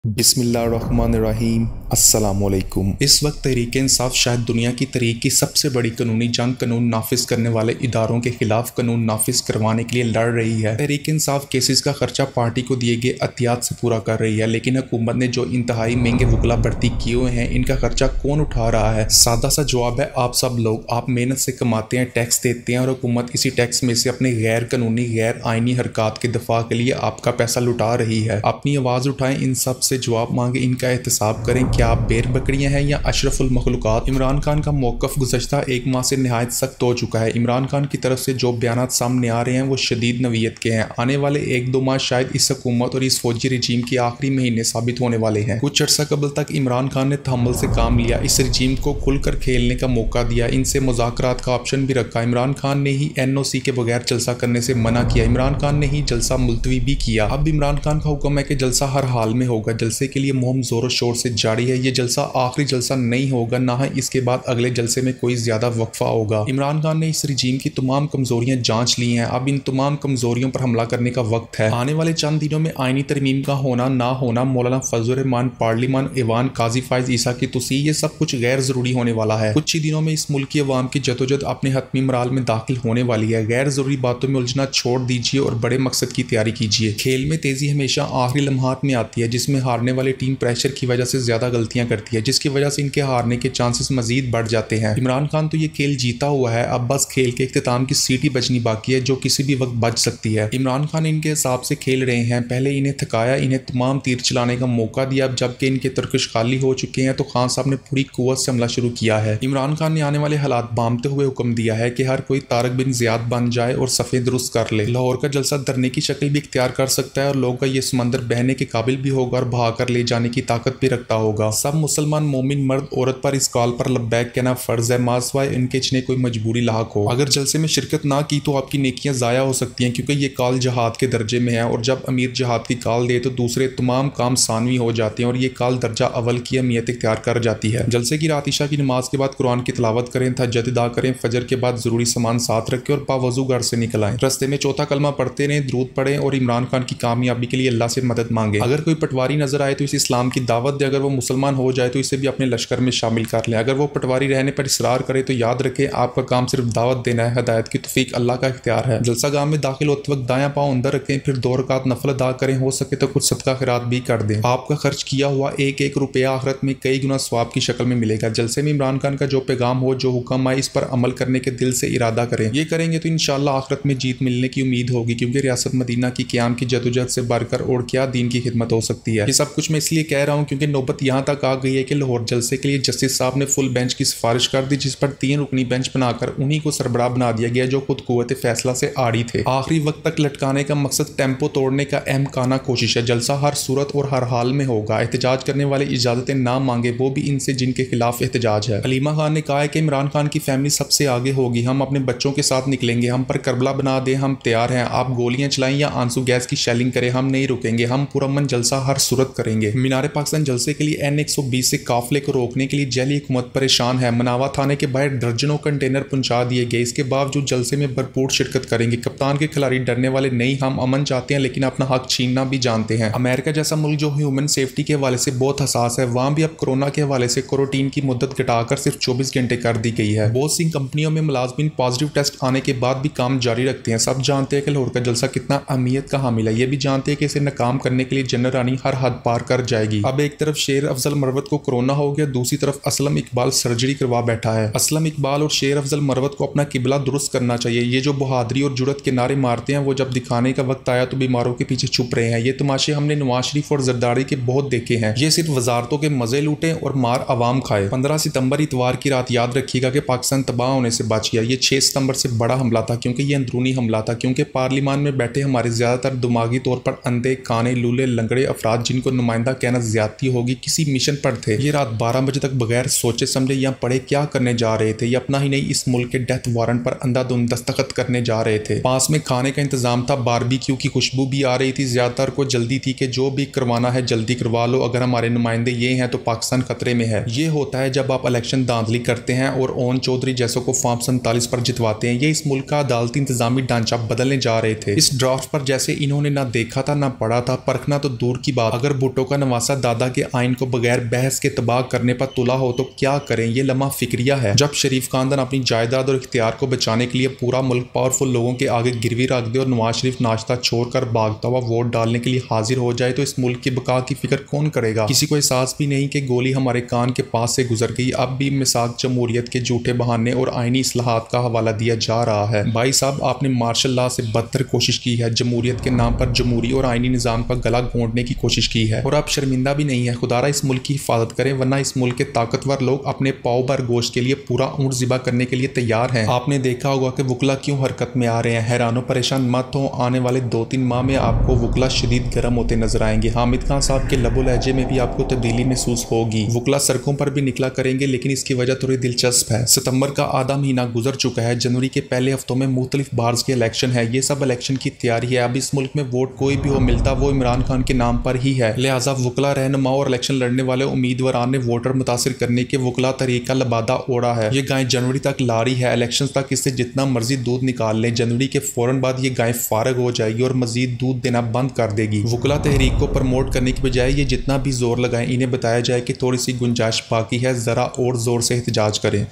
बिस्मिल्लाहिर्रहमानिर्रहीम अस्सलामुअलैकुम। इस वक्त तहरीक इंसाफ शायद दुनिया की तहरीक की सबसे बड़ी कानूनी जंग कानून नाफिज करने वाले इदारों के खिलाफ कानून नाफिज करवाने के लिए लड़ रही है। तहरीक इंसाफ केसेस का खर्चा पार्टी को दिए गए अतियात से पूरा कर रही है, लेकिन हुकूमत ने जो इंतहाई महंगे वकला भर्ती किए हुए हैं, इनका खर्चा कौन उठा रहा है? सादा सा जवाब है, आप सब लोग। आप मेहनत से कमाते हैं, टैक्स देते हैं और हुकूमत इसी टैक्स में से अपने गैर कानूनी गैर आइनी हरकत के दफा के लिए आपका पैसा लुटा रही है। अपनी आवाज़ उठाएं, इन सब से जवाब मांगे, इनका एहतसाब करें। क्या आप बेर बकरियां हैं या अशरफुल मखलूकात? इमरान खान का मौकफ गुज़श्ता एक माह से नहायत सख्त हो चुका है। इमरान खान की तरफ से जो बयान सामने आ रहे हैं वो शदीद नवीयत के हैं। आने वाले 1-2 माह शायद इस हुकूमत और इस फौजी रजीम के आखिरी महीने साबित होने वाले हैं। कुछ अर्सा कबल तक इमरान खान ने तहम्मुल से काम लिया, इस रजीम को खुलकर खेलने का मौका दिया, इनसे मुज़ाकरात का ऑप्शन भी रखा। इमरान खान ने ही NOC के बगैर जलसा करने से मना किया। इमरान खान ने ही जलसा मुलतवी भी किया। अब इमरान खान का हुक्म है कि जलसा हर हाल में होगा। जलसे के लिए मुहिम जोरों शोर से जारी है। ये जलसा आखिरी जलसा नहीं होगा, ना ही इसके बाद अगले जलसे में कोई ज्यादा वक्फा होगा। इमरान खान ने इस रजीम की तमाम कमजोरियां जांच ली हैं। अब इन तमाम कमजोरियों पर हमला करने का वक्त है। आने वाले चंद दिनों में आईनी तरमीम का होना ना होना, मौलाना फजल रहमान, पार्लिमान, ईवान, काजी फायज ईसा की तुसी, ये सब कुछ गैर जरूरी होने वाला है। कुछ ही दिनों में इस मुल्क की अवाम की जदोजहद अपने हतमी मराल में दाखिल होने वाली है। गैर जरूरी बातों में उलझना छोड़ दीजिए और बड़े मकसद की तैयारी कीजिए। खेल में तेजी हमेशा आखिरी लम्हात में आती है, जिसमें हारने वाली टीम प्रेशर की वजह से ज्यादा गलतियां करती है, जिसकी वजह से इनके हारने के चांसेस मजीद बढ़ जाते हैं। इमरान खान तो ये खेल जीता हुआ है, अब बस खेल के इख्तिताम की सीट ही बचनी बाकी है, जो किसी भी वक्त बच सकती है। इमरान खान इनके हिसाब से खेल रहे हैं। पहले इन्हें थकाया, इन्हें तमाम तीर चलाने का मौका दिया। अब जबकि इनके तुर्कश खाली हो चुके हैं तो खान साहब ने पूरी कुव्वत से हमला शुरू किया है। इमरान खान ने आने वाले हालात बांधते हुए हुक्म दिया है कि हर कोई तारक बिन जियाद बन जाए और सफ़ेद दुरुस्त कर ले। लाहौर का जलसा धरने की शक्ल भी इख्तियार कर सकता है और लोगों का ये समंदर बहने के काबिल भी होगा और बहा कर ले जाने की ताकत भी रखता होगा। सब मुसलमान मोमिन मर्द औरत पर इस कॉल पर लब्बैक कहना फर्ज है, मासवाए इनके इचने कोई मजबूरी लाक हो। अगर जलसे में शिरकत ना की तो आपकी नेकियां ज़ाया हो सकती हैं, क्योंकि ये कॉल जहाद के दर्जे में है और जब अमीर जहाद की कॉल दे तो दूसरे तमाम काम सानवी हो जाते हैं और ये कॉल दर्जा अव्वल की अहमियत इख्तियार कर जाती है। जलसे की रात ईशा की नमाज के बाद कुरान की तिलावत करें, तहज्जुद अदा करें, फजर के बाद जरूरी सामान साथ रखें और पावजू घर से निकल आएं। रस्ते में चौथा कलमा पढ़ते रहें, दरूद पढ़ें और इमरान खान की कामयाबी के लिए अल्लाह से मदद मांगे। अगर कोई पटवारी नजर आए तो इसे इस्लाम की दावत दे। अगर वो मुसलमान हो जाए तो इसे भी अपने लश्कर में शामिल कर लें। अगर वो पटवारी रहने पर इसरार करे तो याद रखें, आपका काम सिर्फ दावत देना है, हिदायत की तौफीक अल्लाह का इख्तियार है। जलसा गाह में दाखिल होते वक्त दायां पाँव अंदर रखें, फिर 2 रकात नफल अदा करें, हो सके तो कुछ सदका खैरात भी कर दें। आपका खर्च किया हुआ एक रुपया आखिरत में कई गुना स्वाब की शक्ल में मिलेगा। जलसे में इमरान खान का जो पैगाम हो, जो हुक्म आए, इस पर अमल करने के दिल से इरादा करें। ये करेंगे तो इंशाअल्लाह आखिरत में जीत मिलने की उम्मीद होगी, क्योंकि रियासत मदीना की क़याम की जदोजहद से बढ़कर और क्या दीन की खिदमत हो सकती है। ये सब कुछ मैं इसलिए कह रहा हूँ क्योंकि नौबत यहाँ तक आ गई है कि लाहौर जलसे के लिए जस्टिस साहब ने फुल बेंच की सिफारिश कर दी, जिस पर 3 रुकनी बेंच बनाकर उन्हीं को सरबराह बना दिया गया जो खुद कुव्वत फैसला से आड़ी थे। आखिरी वक्त तक लटकाने का मकसद टेम्पो तोड़ने का अहमकाना कोशिश है। जलसा हर सूरत और हर हाल में होगा। एहतजाज करने वाले इजाजतें ना मांगे, वो भी इनसे जिनके खिलाफ एहतजाज है। हलीमा खान ने कहा है कि इमरान खान की फैमिली सबसे आगे होगी, हम अपने बच्चों के साथ निकलेंगे, हम पर करबला बना दे, हम तैयार हैं। आप गोलियां चलाएं या आंसू गैस की शेलिंग करें, हम नहीं रुकेंगे, हम पुरअमन जलसा हर सूरत करेंगे। मीनार पाकिस्तान जलसे के लिए N120 से काफिले को रोकने के लिए जैली हुकूमत परेशान है। मनावा थाने के बाहर दर्जनों कंटेनर पहुंचा दिए गए, इसके बावजूद जलसे में भरपूर शिरकत करेंगे। कप्तान के खिलाड़ी डरने वाले नहीं, हम अमन चाहते हैं लेकिन अपना हक छीनना भी जानते हैं। अमेरिका जैसा मुल्क जो ह्यूमन सेफ्टी के हवाले से बहुत हसास है, वहाँ भी अब कोरोना के हवाले से क्वारंटीन की मुद्दत घटाकर सिर्फ 24 घंटे कर दी गई है। बहुत सी कंपनियों में मुलाजमीन पॉजिटिव टेस्ट आने के बाद भी काम जारी रखते हैं। सब जानते हैं कि लाहौर का जलसा कितना अहमियत का हामिल है। ये भी जानते हैं कि इसे नाकाम करने के लिए जनरल रानी हर हद पार कर जाएगी। अब एक तरफ शेर अफजल मरवत को कोरोना हो गया, दूसरी तरफ असलम इकबाल सर्जरी करवा बैठा है। असलम इकबाल और शेर अफजल मरवत को अपना किबला दुरुस्त करना चाहिए। ये जो बहादुरी और जुरत के नारे मारते हैं, वो जब दिखाने का वक्त आया तो बीमारों के पीछे छुप रहे हैं। ये तमाशे हमने नवाज शरीफ और जरदारी के बहुत देखे हैं। ये सिर्फ वजारतों के मजे लूटे और मार अवाम खाए। 15 सितंबर इतवार की रात याद रखिएगा कि पाकिस्तान तबाह होने से बच गया। ये 6 सितंबर से बड़ा हमला था, क्योंकि ये अंदरूनी हमला था, क्योंकि पार्लियामान में बैठे हमारे ज्यादातर दिमागी तौर पर अंधे काने लूले लंगड़े अफराद, जिनको नुमाइंदा कहना ज्यादती होगी, किसी मिशन पर थे। ये रात 12 बजे तक बगैर सोचे समझे या पढ़े क्या करने जा रहे थे। ये अपना ही नहीं, इस मुल्क के डेथ वारंट पर अंधाधुंध दस्तखत करने जा रहे थे। पास में खाने का इंतजाम था, बारबेक्यू की खुशबू भी आ रही थी। ज्यादातर को जल्दी थी कि जो भी करवाना है जल्दी करवा लो, अगर हमारे नुमाइंदे ये हैं तो पाकिस्तान खतरे में है। ये होता है जब आप इलेक्शन धांधली करते हैं और ओन चौधरी जैसों को फॉर्म 47 पर जितवाते हैं। ये इस मुल्क का अदालती इंतजामी ढांचा बदलने जा रहे थे। इस ड्राफ्ट पर जैसे इन्होंने ना देखा था ना पढ़ा था, परखना तो दूर की बात, अगर अगर भुट्टो का नवासा दादा के आइन को बगैर बहस के तबाह करने पर तुला हो तो क्या करें, ये लम्हा फिक्रिया है। जब शरीफ खानदान अपनी जायदाद और इख्तियार को बचाने के लिए पूरा मुल्क पावरफुल लोगों के आगे गिरवी रख दे और नवाज शरीफ नाश्ता छोड़कर भागता हुआ वोट डालने के लिए हाजिर हो जाए तो इस मुल्क की बका की फिक्र कौन करेगा। किसी को एहसास भी नहीं कि गोली हमारे कान के पास से गुजर गई। अब भी मिसाक जमहूरियत के झूठे बहाने और आईनी इस्लाहात का हवाला दिया जा रहा है। भाई साहब, आपने मार्शल लॉ से बदतर कोशिश की है, जमहूरियत के नाम पर जमहूरी और आईनी निजाम का गला घोंटने की कोशिश की है और आप शर्मिंदा भी नहीं है। खुदारा इस मुल्क की हिफाजत करें, वरना इस मुल्क के ताकतवर लोग अपने पाव भर गोश्त के लिए पूरा ऊंट ज़िबा करने के लिए तैयार हैं। आपने देखा होगा कि वकला क्यों हरकत में आ रहे हैं। हैरानो परेशान मत हो, आने वाले 2-3 माह में आपको वकला शदीद गर्म होते नजर आएंगे। हामिद खान साहब के लबो लहजे में भी आपको तब्दीली महसूस होगी। वकला सड़कों पर भी निकला करेंगे, लेकिन इसकी वजह थोड़ी दिलचस्प है। सितंबर का आधा महीना गुजर चुका है। जनवरी के पहले हफ्तों में मुख्तलिफ बार्स के इलेक्शन है। ये सब इलेक्शन की तैयारी है। अब इस मुल्क में वोट कोई भी हो मिलता वो इमरान खान के नाम पर ही है। लिहाजा वकला रहनुमा और इलेक्शन लड़ने वाले उम्मीदवारान ने वोटर मुतासिर करने के वकला तरीका लबादा ओढ़ा है। ये गाय जनवरी तक लारी है, इलेक्शन तक इससे जितना मर्जी दूध निकाल लें। जनवरी के फौरन बाद ये गाय फारग हो जाएगी और मजीद दूध देना बंद कर देगी। वकला तहरीक को प्रमोट करने की बजाय ये जितना भी जोर लगाएं, इन्हें बताया जाए कि थोड़ी सी गुंजाइश बाकी है, जरा और जोर से एहतजाज करें।